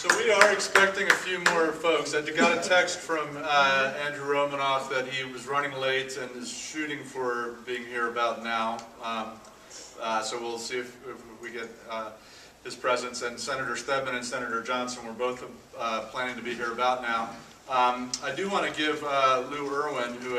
So we are expecting a few more folks. I got a text from Andrew Romanoff that he was running late and is shooting for being here about now. So we'll see if we get his presence. And Senator Stedman and Senator Johnston were both planning to be here about now. I do want to give Lou Irwin, who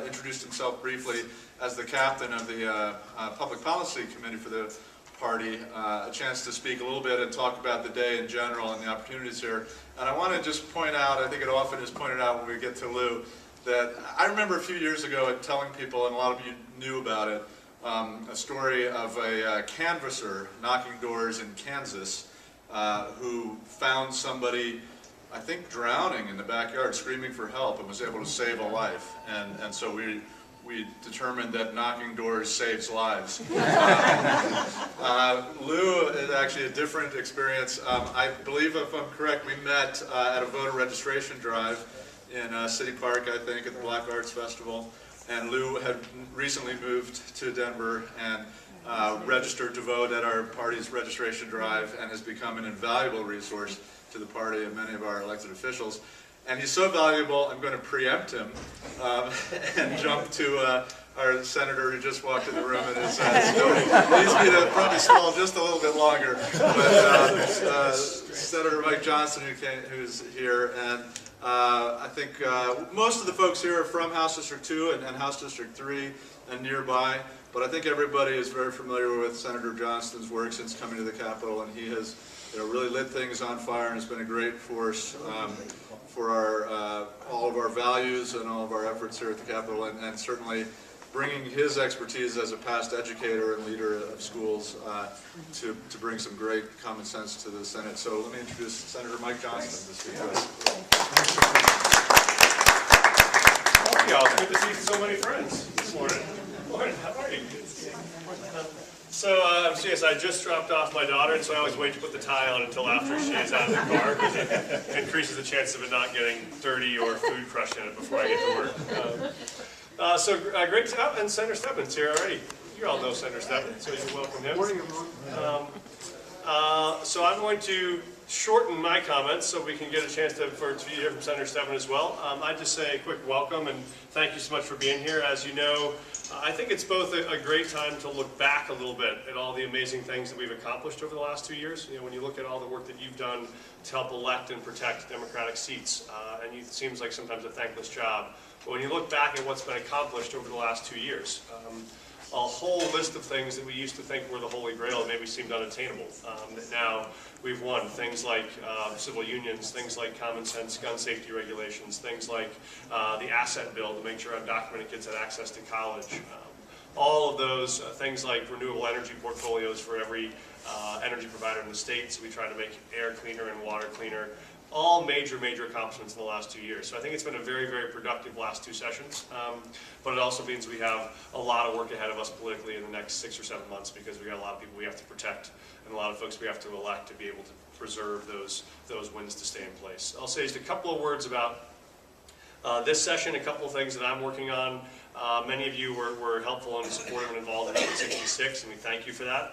introduced himself briefly as the captain of the Public Policy Committee for the party, a chance to speak a little bit and talk about the day in general and the opportunities here. And I want to just point out, I think it often is pointed out when we get to Lou, that I remember a few years ago telling people, and a lot of you knew about it, a story of a canvasser knocking doors in Kansas who found somebody, I think, drowning in the backyard, screaming for help, and was able to save a life. And so we determined that knocking doors saves lives. Lou is actually a different experience. I believe, if I'm correct, we met at a voter registration drive in City Park, I think, at the Black Arts Festival. And Lou had recently moved to Denver and registered to vote at our party's registration drive and has become an invaluable resource to the party and many of our elected officials. And he's so valuable, I'm going to preempt him and jump to our senator who just walked in the room and is still needs me to probably stall just a little bit longer. But Senator Mike Johnston, who's here, and I think most of the folks here are from House District 2 and House District 3 and nearby. But I think everybody is very familiar with Senator Johnston's work since coming to the Capitol, and he has really lit things on fire and has been a great force for all of our values and all of our efforts here at the Capitol, and certainly bringing his expertise as a past educator and leader of schools to bring some great common sense to the Senate. So let me introduce Senator Mike Johnston to speak to us. Thank you all. It's good to see so many friends this morning. Morning, how are you? So yes, I just dropped off my daughter, and so I always wait to put the tie on until after she is out of the car, because it increases the chance of it not getting dirty or food crushed in it before I get to work. Great to have, and Senator Stedman's here already. You all know Senator Stedman, so you can welcome him. Morning, everyone. So I'm going to shorten my comments so we can get a chance to hear from Senator Stedman as well. I'd just say a quick welcome and thank you so much for being here. As you know, I think it's both a great time to look back a little bit at all the amazing things that we've accomplished over the last 2 years. You know, when you look at all the work that you've done to help elect and protect Democratic seats, and it seems like sometimes a thankless job. But when you look back at what's been accomplished over the last 2 years, a whole list of things that we used to think were the Holy Grail maybe seemed unattainable, that now we've won. Things like civil unions, things like common sense gun safety regulations, things like the asset bill to make sure undocumented kids had access to college. All of those things like renewable energy portfolios for every energy provider in the state, so we try to make air cleaner and water cleaner. All major accomplishments in the last 2 years. So I think it's been a very productive last 2 sessions. But it also means we have a lot of work ahead of us politically in the next 6 or 7 months, because we got a lot of people we have to protect and a lot of folks we have to elect to be able to preserve those wins to stay in place. I'll say just a couple of words about this session, a couple of things that I'm working on. Many of you were helpful and supportive and involved in 66, and we thank you for that.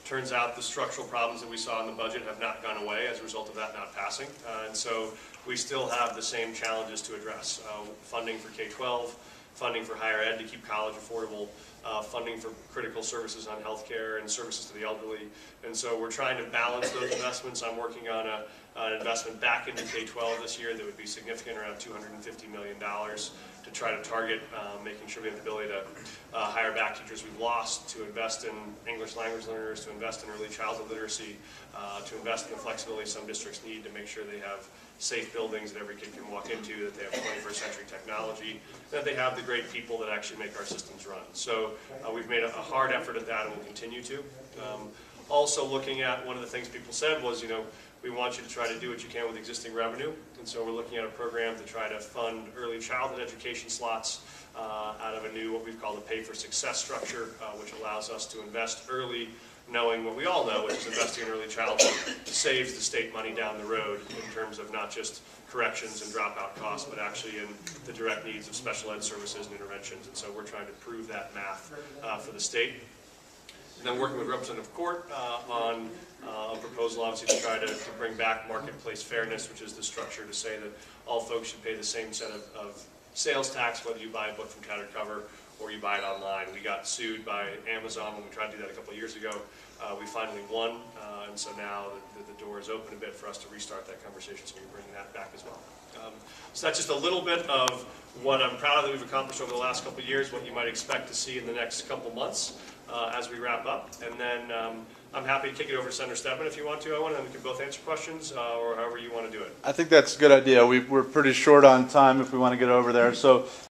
Turns out the structural problems that we saw in the budget have not gone away as a result of that not passing. And so we still have the same challenges to address. Funding for K-12, funding for higher ed to keep college affordable, funding for critical services on healthcare and services to the elderly. And so we're trying to balance those investments. I'm working on an investment back into K-12 this year that would be significant, around $250 million, to try to target making sure we have the ability to hire back teachers we've lost, to invest in English language learners, to invest in early childhood literacy, to invest in the flexibility some districts need to make sure they have safe buildings that every kid can walk into, that they have 21st century technology, that they have the great people that actually make our systems run. So we've made a hard effort at that and will continue to. Also looking at, one of the things people said was, we want you to try to do what you can with existing revenue, and so we're looking at a program to try to fund early childhood education slots out of a new, what we've called a pay for success structure, which allows us to invest early, knowing what we all know, which is investing in early childhood saves the state money down the road in terms of not just corrections and dropout costs, but actually in the direct needs of special ed services and interventions. And so we're trying to prove that math for the state. And then working with Representative Court on a proposal, obviously, to try to bring back marketplace fairness, which is the structure to say that all folks should pay the same set of sales tax, whether you buy a book from counter cover or you buy it online. We got sued by Amazon when we tried to do that a couple of years ago. We finally won, and so now the door is open a bit for us to restart that conversation, so we're bringing that back as well. So that's just a little bit of what I'm proud of that we've accomplished over the last couple of years, what you might expect to see in the next couple months as we wrap up. And then I'm happy to kick it over to Senator Stedman if you want to, Owen, and we can both answer questions or however you want to do it. I think that's a good idea. We're pretty short on time if we want to get over there. So